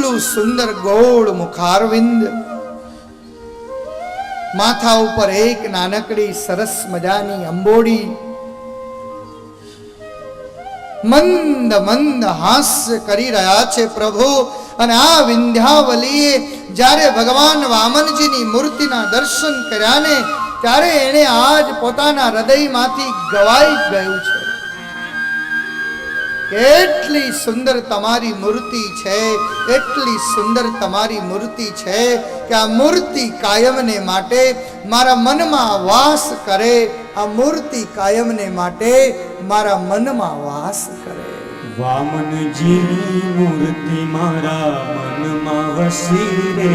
કેટલું સુંદર ગોળ મુખારવિંદ, માથા ઉપર એક નાનકડી સરસ મજાની અંબોડી, મંદ મંદ હાસ્ય કરી રહ્યા છે પ્રભુ. અને આ વિંધ્યાવલીએ જ્યારે ભગવાન વામનજીની મૂર્તિના દર્શન કર્યા ને ત્યારે એણે આજ પોતાના હૃદયમાંથી ગવાઈ ગયું છે, કેટલી સુંદર તમારી મૂર્તિ છે, એટલી સુંદર તમારી મૂર્તિ છે કે આ મૂર્તિ કાયમને માટે મારા મનમાં વાસ કરે, આ મૂર્તિ કાયમને માટે મારા મનમાં વાસ કરે. વામનજીની મૂર્તિ મારા મનમાં વસી રે,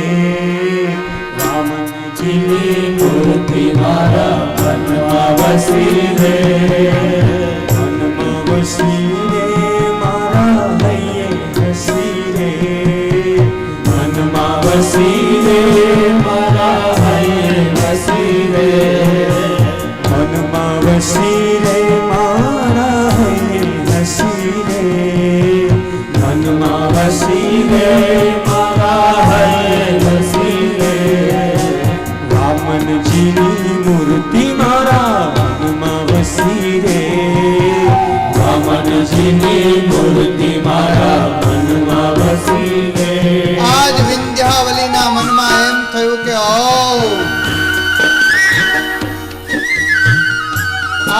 વામનજીની મૂર્તિ મારા મનમાં વસી રે, મનમાં વસી રે, મારા હૈયે વસી રે, મનમાં વસી રે, મારા હૈયે વસી રે, મનમાં વસી રે, મારા હૈયે વસી રે, મનમાં વસી રે, મારા હૈયે વસી રે. વામનજીની મૂર્તિ મારા મનમાં વસી રે, વામનજીની મૂર્તિ મારા મનમાં વસી રે. આજ વિંધ્યાવલીના મનમાં એમ થયું કે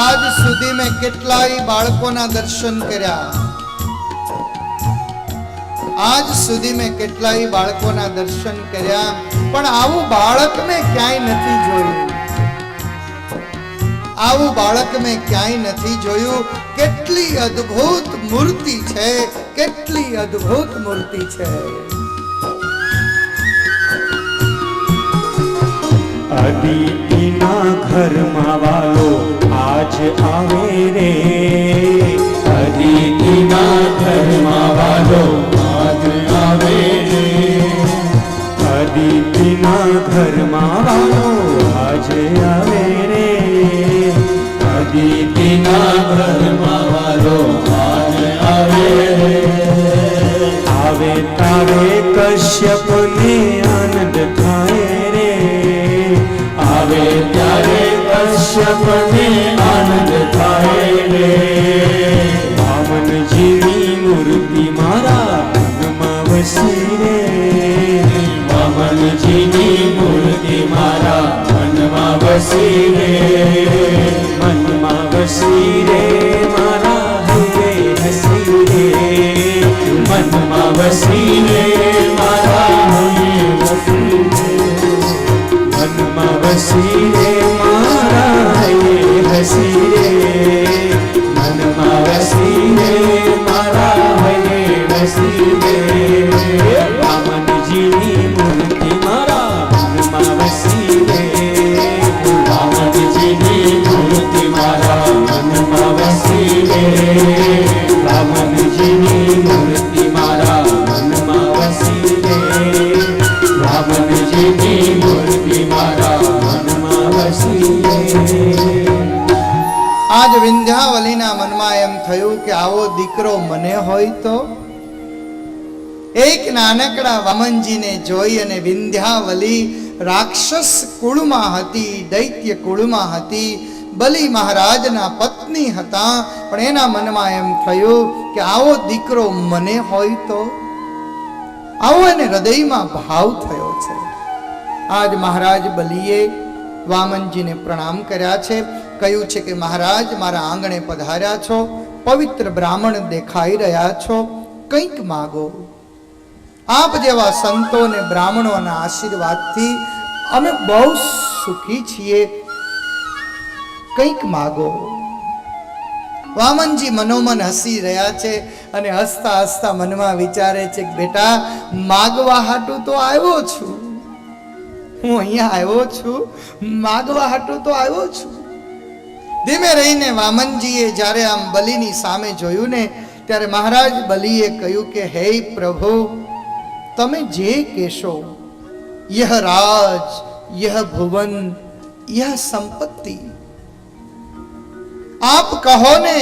આજ સુધી મેં કેટલાય બાળકોના દર્શન કર્યા, આજ સુધી મેં કેટલાય બાળકોના દર્શન કર્યા, પણ આવું બાળક મેં ક્યાંય નથી જોયું, આવું બાળક મેં ક્યાંય નથી જોયું. કેટલી અદ્ભુત મૂર્તિ છે, કેટલી અદ્ભુત મૂર્તિ છે. અદિતિના ઘરમાં વાલો આજ આવે રે, અદિતિના ઘરમાં વાલો આજ આવે રે, અદિતિના ઘરમાં વાલો આજ આવે રે, અદિતિના ઘરમાં વાલો આજ આવે રે. આવે તારે કશ્યપને આનંદ થાય રે, આવે ત્યારે કશ્યપને આનંદ થાય રે. વામનજીની મૂર્તિ મારા મનમાં વસી રે, વામનજીની મૂર્તિ મારા મનમાં વસી રે, મનમાં વસી રે, મારા હૈયે હસી રે, મનમાં વસી રે, મારા હૈયે વસી રે, મનમાં વસી રે, મારા હૈયે હસી રે, મનમાં વસી રે, મારા હૈયે વસી રે. વામનજીની મૂર્તિ મારા મનમાં વસી રે, વામનજીની મૂર્તિ મારા મનમાં વસી રે, વામનજીની મૂર્તિ મારા મનમાં વસી રે, વામનજીની મૂર્તિ મારા મનમાં વસી રે. આજ વિંધ્યાવલીના મનમાં એમ થયું કે આવો દીકરો મને હોય તો. એક નાનકડા વામનજીને જોઈ અને વિંધ્યાવલી રાક્ષસ કુળમાં હતી, દૈત્ય કુળમાં હતી, બલિ મહારાજના પત્ની હતા, પણ એના મનમાં એમ થયું કે આવો દીકરો મને હોય તો. આવો એને હૃદયમાં ભાવ થયો છે. આજ મહારાજ બલિએ વામનજીને પ્રણામ કર્યા છે, કહ્યું છે કે મહારાજ મારા આંગણે પધાર્યા છો, પવિત્ર બ્રાહ્મણ દેખાઈ રહ્યા છો, કંઈક માગો. આપ જેવા સંતો અને બ્રાહ્મણોના આશીર્વાદથી અમે બહુ સુખી છીએ, કંઈક માગો. વામનજી મનોમન હસી રહ્યા છે અને હસતા હસતા મનમાં વિચારે છે કે બેટા માગવા હાટું તો આવ્યો છું, હું અહીંયા આવ્યો છું, માગવા હાટું તો આવ્યો છું. ધીમે રહીને વામનજીએ જ્યારે આમ બલિની સામે જોયું ને ત્યારે મહારાજ બલિએ કહ્યું કે હે પ્રભુ, તમે જે કહેશો, યહ રાજ, યહ ભુવન, યહ સંપત્તિ, આપ કહો ને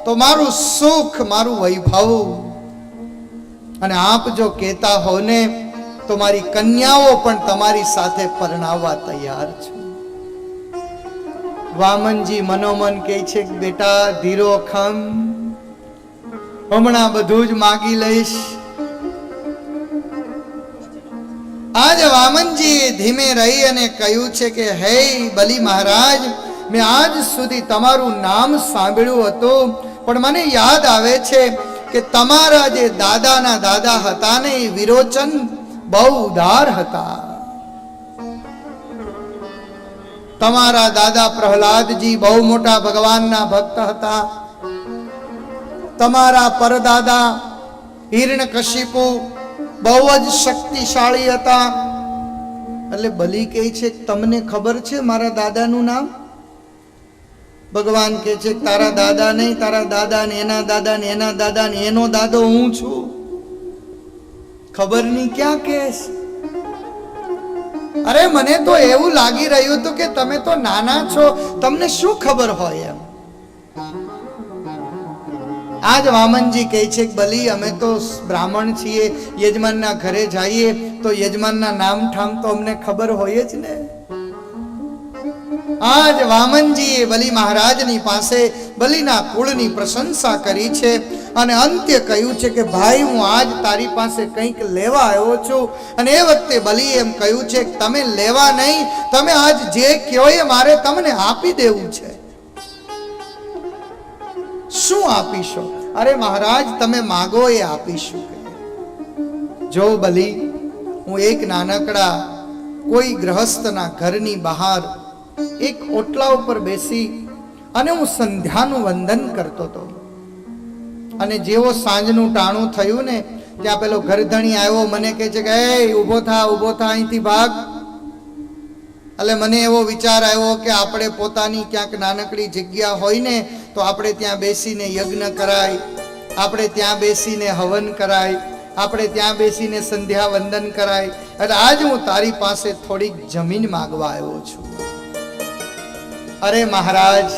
તો મારું સુખ, મારું વૈભવ, અને આપ જો કહેતા હો ને તો મારી કન્યાઓ પણ તમારી સાથે પરણાવવા તૈયાર છે. વામનજી મનોમન કહે છે કે બેટા ધીરો ખમ, હમણાં બધું જ માગી લઈશ. આજ વામનજી ધીમે રહી અને કહ્યું છે કે હે બલિ મહારાજ, મેં આજ સુધી તમારું નામ સાંભળ્યું હતું, પણ મને યાદ આવે છે કે તમારા જે દાદાના દાદા હતા ને એ વિરોચન બહુ ઉદાર હતા. તમારા દાદા પ્રહલાદજી બહુ મોટા ભગવાનના ભક્ત હતા. તમારા પરદાદા હિરણ્યકશિપુ બહુ જ શક્તિશાળી હતા. એટલે બલિ કહે છે તમને ખબર છે મારા દાદાનું નામ? ભગવાન કહે છે તારા દાદા નહીં, તારા દાદા ને એના દાદા ને એના દાદા ને એનો દાદો હું છું. ખબર નહીં ક્યાં કેસ? અરે મને તો એવું લાગી રહ્યું હતું કે તમે તો નાના છો, તમને શું ખબર હોય એમ. આજ વામનજી કહે છે કે બલિ અમે તો બ્રાહ્મણ છીએ, યજમાનના ઘરે જઈએ તો યજમાનના નામ ઠામ તો અમને ખબર હોય જ ને. આજ વામનજીએ બલિ મહારાજની પાસે બલિના કુળની પ્રશંસા કરી છે અને અંત્ય કહ્યું છે કે ભાઈ હું આજ તારી પાસે કંઈક લેવા આવ્યો છું. અને એ વખતે બલિએ એમ કહ્યું છે કે તમે લેવા નહીં, તમે આજ જે કહો એ મારે તમને આપી દેવું છે. શું આપીશો? અરે મહારાજ તમે માગો એ આપીશું. જો બલિ, હું એક નાનકડા કોઈ ગ્રહસ્થના ઘરની બહાર એક ઓટલા ઉપર બેસી અને હું સંધ્યાનું વંદન કરતો હતો. અને જેવો સાંજનું ટાણું થયું ને ત્યાં પેલો ઘરધણી આવ્યો, મને કહે છે કે એ ઊભો થા, ઊભો થા, અહીંથી ભાગ. એટલે મને એવો વિચાર આવ્યો કે આપણે પોતાની ક્યાંક નાનકડી જગ્યા હોય ને તો આપણે ત્યાં બેસીને યજ્ઞ કરાય, આપણે ત્યાં બેસીને હવન કરાય, આપણે ત્યાં બેસીને સંધ્યા વંદન કરાય. એટલે આજ હું તારી પાસે થોડીક જમીન માગવા આવ્યો છું. અરે મહારાજ,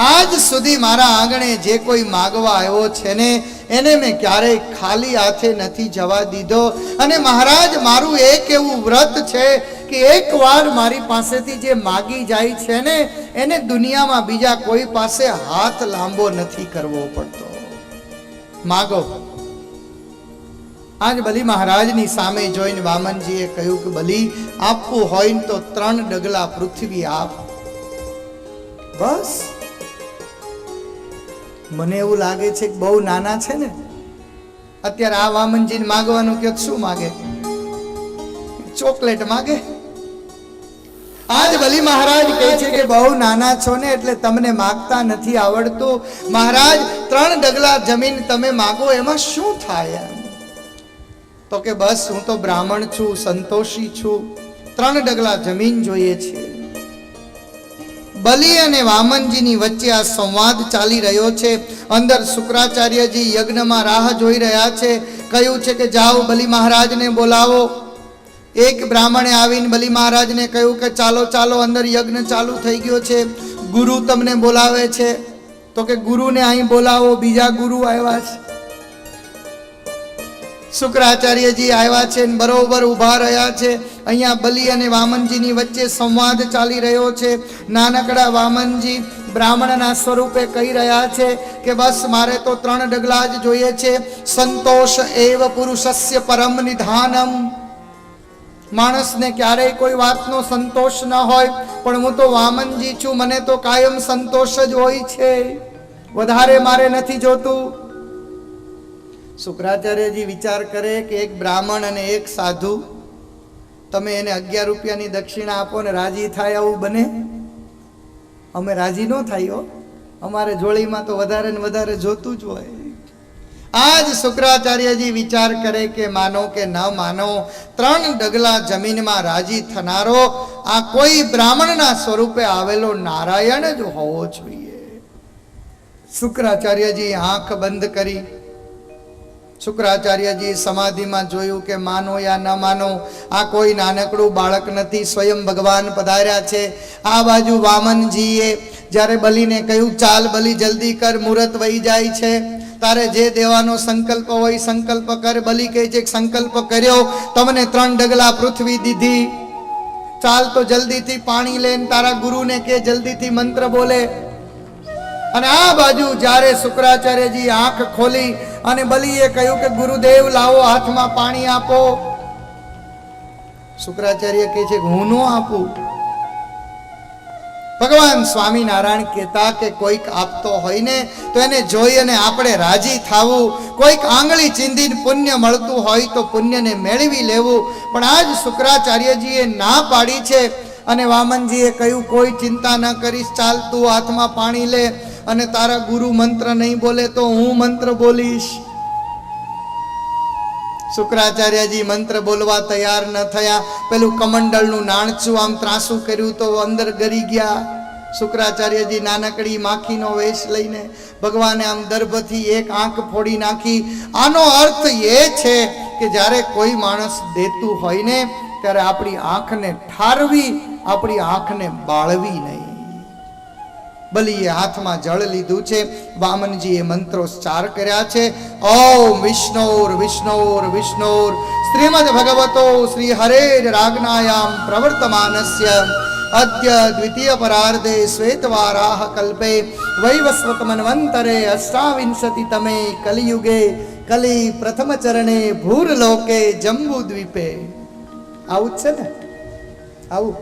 આજ સુધી મારા આંગણે જે કોઈ માગવા આવ્યો છે ને એને મેં ક્યારેય ખાલી હાથે નથી જવા દીધો. અને મહારાજ મારું એક એવું વ્રત છે કે એકવાર મારી પાસેથી જે માગી જાય છે ને એને દુનિયામાં બીજા કોઈ પાસે હાથ લાંબો નથી કરવો પડતો. માગો. આજ બલિ મહારાજની સામે જોઈને વામનજીએ કહ્યું કે બલિ, આપવું હોય તો 3 ડગલા પૃથ્વી આપ. બસ. મને એવું લાગે છે કે બહુ નાના છે ને. અત્યારે આ વામનજીને માગવાનું કે શું માગે? ચોકલેટ માગે. આજ બલિ મહારાજ કહે છે કે બહુ નાના છો ને એટલે તમને માગતા નથી આવડતું. મહારાજ 3 ડગલા જમીન તમે માગો એમાં શું થાય એમ? તો કે બસ હું તો બ્રાહ્મણ છું, સંતોષી છું, 3 ડગલા જમીન જોઈએ છે. બલિ અને વામનજીની વચ્ચે આ સંવાદ ચાલી રહ્યો છે. અંદર શુક્રાચાર્યજી યજ્ઞમાં રાહ જોઈ રહ્યા છે. કહ્યું છે કે જાઓ બલિ મહારાજને બોલાવો. એક બ્રાહ્મણે આવીને બલિ મહારાજને કહ્યું કે ચાલો ચાલો, અંદર યજ્ઞ ચાલુ થઈ ગયો છે, ગુરુ તમને બોલાવે છે. તો કે ગુરુને અહીં બોલાવો, બીજા ગુરુ આવ્યા છે. શુક્રાચાર્યજી આવ્યા છે, બરોબર ઊભા રહ્યા છે. અહીંયા બલિ અને વામનજીની વચ્ચે સંવાદ ચાલી રહ્યો છે. નાનકડા વામનજી બ્રાહ્મણના સ્વરૂપે કહી રહ્યા છે કે બસ મારે તો 3 ડગલા જ જોઈએ છે. સંતોષ એવ પુરુષસ્ય પરમ નિધાનમ. માણસને ક્યારેય કોઈ વાતનો સંતોષ ન હોય, પણ હું તો વામનજી છું, મને તો કાયમ સંતોષ જ હોય છે, વધારે મારે નથી જોતું. શુક્રાચાર્યજી વિચાર કરે કે એક બ્રાહ્મણ અને એક સાધુ, તમે એને 11 રૂપિયાની દક્ષિણા આપો ને રાજી થાય આવું બને? અમે રાજી ન થાય. અમારે જોડીમાં તો વધારે ને વધારે જોતું જ હોય. આજ શુક્રાચાર્યજી વિચાર કરે કે માનો કે ન માનો, 3 ડગલા જમીનમાં રાજી થનારો આ કોઈ બ્રાહ્મણના સ્વરૂપે આવેલો નારાયણ જ હોવો જોઈએ. શુક્રાચાર્યજી આંખ બંધ કરી. શુક્રાચાર્યજી સમાધિમાં જોયું કે માનો યા ન માનો, આ કોઈ નાનકડું બાળક નથી, સ્વયં ભગવાન પધાર્યા છે. આ બાજુ વામનજીએ જ્યારે બલિને કહ્યું ચાલ બલિ જલ્દી કર, મુહૂર્ત વહી જાય છે, તારે જે દેવાનો સંકલ્પ હોય સંકલ્પ કર. બલિ કહે છે સંકલ્પ કર્યો, તમને 3 ડગલા પૃથ્વી દીધી, ચાલ તો જલ્દીથી પાણી લઈને તારા ગુરુને કે જલ્દીથી મંત્ર બોલે. અને આ બાજુ જ્યારે શુક્રાચાર્યજી આંખ ખોલી અને બલિએ કહ્યું કે ગુરુદેવ લાવો હાથમાં પાણી આપો. શુક્રાચાર્ય કહે છે હું નો આપું. ભગવાન સ્વામિનારાયણ કહેતા કે કોઈક આપતો હોય ને તો એને જોઈ અને આપણે રાજી થવું. કોઈક આંગળી ચીંધીને પુણ્ય મળતું હોય તો પુણ્યને મેળવી લેવું. પણ આજ શુક્રાચાર્યજીએ ના પાડી છે. અને વામનજીએ કહ્યું કોઈ ચિંતા ન કરીશ, ચાલ તું હાથમાં પાણી લે અને તારા ગુરુ મંત્ર નહીં બોલે તો હું મંત્ર બોલીશ. શુક્રાચાર્યજી મંત્ર બોલવા તૈયાર ન થયા. પેલું કમંડળનું નાણચું આમ ત્રાસું કર્યું તો અંદર ગરી ગયા. શુક્રાચાર્યજી નાનકડી માખીનો વેશ લઈને ભગવાને આમ દર્ભથી એક આંખ ફોડી નાખી. આનો અર્થ એ છે કે જ્યારે કોઈ માણસ દેતું હોય ને ત્યારે આપણી આંખને ઠારવી, આપણી આંખને બાળવી નહીં. બલિએ હાથમાં જળ લીધું છે. વામનજીએ મંત્રોચ્ચાર કર્યા છે. ઓમ વિષ્ણોર વિષ્ણોર વિષ્ણોર શ્રીમદ ભગવતો શ્રી હરેર રાજ્ઞાયામ પ્રવર્તમાનસ્ય અદ્ય દ્વિતીય પરાર્ધે શ્વેતવારાહ કલ્પે વૈવસ્વત મન્વંતરે અષ્ટાવિંશતિ તમે કલિયુગે કલી પ્રથમ ચરણે ભૂરલોકે જંબુ દ્વીપે. આવું જ છે ને? આવું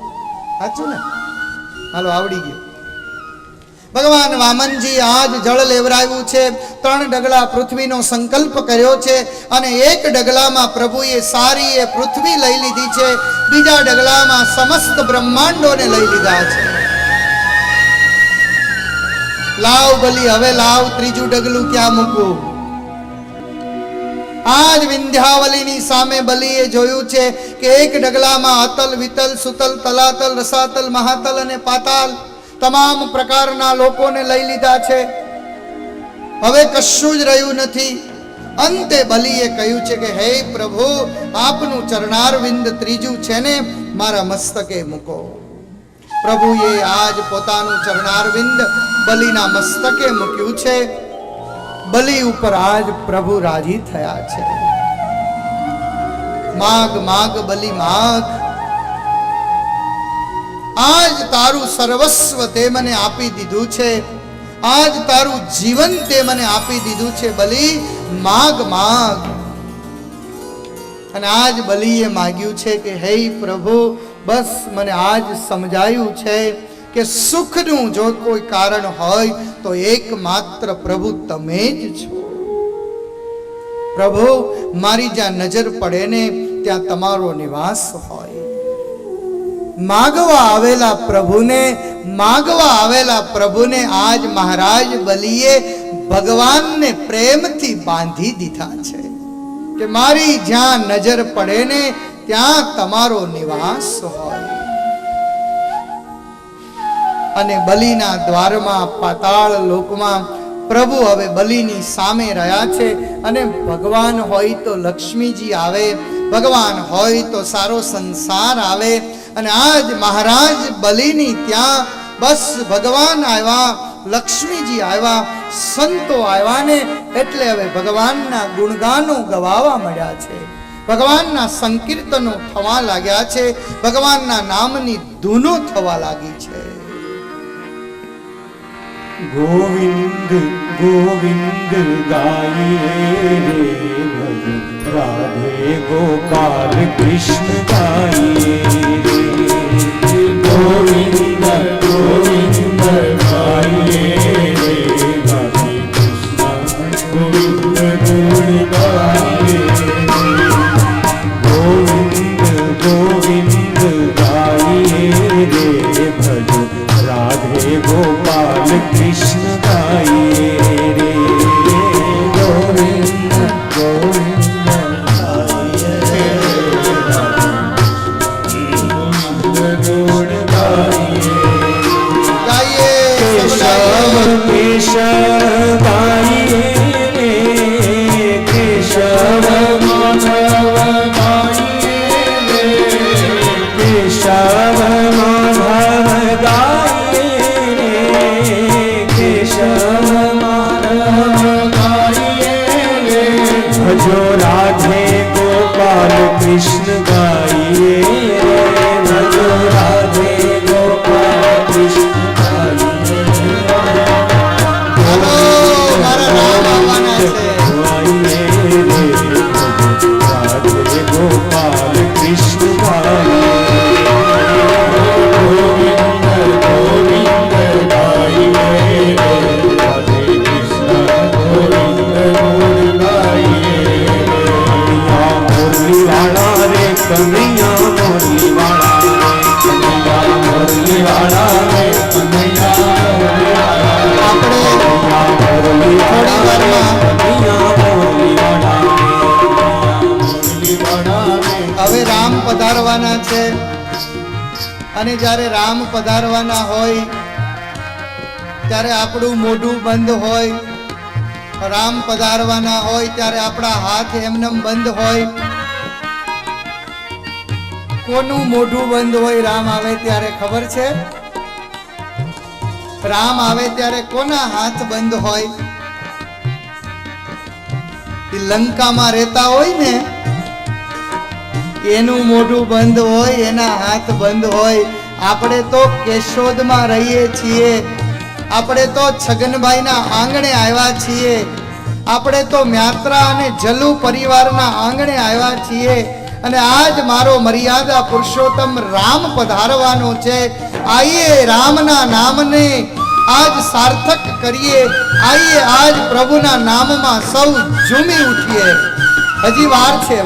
સાચું ને? હાલો આવડી ગયું. ભગવાન વામનજી આજ જળ લેવરાવ્યું છે. 3 ડગલા પૃથ્વીનો સંકલ્પ કર્યો છે અને 1 ડગલામાં પ્રભુએ સારી એ પૃથ્વી લઈ લીધી છે, બીજા ડગલામાં સમસ્ત બ્રહ્માંડોને લઈ લીધા છે. લાવ બલી, હવે લાવ ત્રીજું ડગલું ક્યાં મૂકવું? આજ વિંધ્યાવલીની સામે બલિએ જોયું છે કે 1 ડગલામાં અતલ, વિતલ, સુતલ, તલાતલ, રસાતલ, મહાતલ અને પાતાલ તમામ પ્રકારના લોકોને લઈ લીધા છે. હવે કશું જ રહ્યું નથી. અંતે બલિએ કહ્યું છે કે હે પ્રભુ, આપનું ચરણારવિંદ ત્રીજું છે ને, મારા મસ્તકે મૂકો. પ્રભુએ આજ પોતાનું ચરણારવિંદ બલિના મસ્તકે મૂક્યું છે. બલિ ઉપર આજ પ્રભુ રાજી થયા છે. માગ માગ બલિ માગ. આજ તારું સર્વસ્વ તે મને આપી દીધું છે. આજ તારું જીવન તે મને આપી દીધું છે. બલિ માગ માગ. અને આજ બલિએ માગ્યું છે કે હે પ્રભુ, બસ મને આજ સમજાયું છે કે સુખનું જો કોઈ કારણ હોય તો એકમાત્ર પ્રભુ તમે જ છો. પ્રભુ, મારી જ્યાં નજર પડે ને ત્યાં તમારો નિવાસ હોય. માગવા આવેલા પ્રભુને આજ મહારાજ બલિએ ભગવાનને પ્રેમથી બાંધી દીધા છે કે મારી જ્યાં નજર પડે ને ત્યાં તમારો નિવાસ હોય. અને બલિના દ્વારમાં પાતાળ લોકમાં પ્રભુ હવે બલિની સામે રહ્યા છે. અને ભગવાન હોય તો લક્ષ્મીજી આવે, ભગવાન હોય તો સારો સંસાર આવે. અને આજ મહારાજ બલિની ત્યાં બસ ભગવાન આવ્યા, લક્ષ્મીજી આવ્યા, સંતો આવ્યા ને એટલે હવે ભગવાનના ગુણગાનો ગવાવા મળ્યા છે, ભગવાનના સંકીર્તનો થવા લાગ્યા છે, ભગવાનના નામની ધૂનો થવા લાગી છે. ગોવિંદ ગોવિંદ ગાઈએ રે ભજુ, રાધે ગોપાલ કૃષ્ણ ગાઈએ રે. ગોવિંદ ગોવિંદ ગાઈએ રે રાધે કૃષ્ણ ગોવિંદ ગુણ ગાઈએ રે. ગોવિંદ ગોવિંદ ગાઈએ રે ભજુ, રાધે ગોપાલ કૃષ્ણ ગાઈએ રે. ગોવિંદ ગોવિંદ ગાઈએ રે રાધે કૃષ્ણ ગાઈએ ભજો રાધે ગોપાલ કૃષ્ણ ગાઈએ હાલો, મારા રામ આવવાના છે. ગાઈએ રે ભજો રાધે ગોપાલ કૃષ્ણ ગાઈએ ગોવિંદ ગોવિંદ ગાઈએ રાધે કૃષ્ણ ગોવિંદ ગોવિંદ ગાઈએ મુરલી વાળા રે કનૈયા મુરલી વાળા રે કનૈયા મુરલી વાળા રે કનૈયા મુરલી વાળા આપણે મુરલી થોડી વારમાં કનૈયા મુરલી વાળા રે મુરલી વાળા રે હવે રામ પધારવાના છે અને જ્યારે રામ પધારવાના હોય ત્યારે આપણું મોઢું બંધ હોય. રામ પધારવાના હોય ત્યારે આપણા હાથ એમનેમ બંધ હોય. કોનું મોઢું બંધ હોય રામ આવે ત્યારે ખબર છે? રામ આવે ત્યારે કોના હાથ બંધ હોય? એ લંકામાં રહેતા હોય ને એનું મોઢું બંધ હોય, એના હાથ બંધ હોય. આપણે તો કેશોદમાં રહીએ છીએ, આપણે તો છગનભાઈના આંગણે આવ્યા છીએ, આપણે તો મ્યાત્રા અને જલુ પરિવારના આંગણે આવ્યા છીએ અને આજ મારો મર્યાદા પુરુષોત્તમ રામ પધારવાનો છે. આઈએ રામના નામને આજ સાર્થક કરીએ, આઈએ આજ પ્રભુના નામમાં સૌ ઝૂમી ઉઠીએ. હજી વાર છે.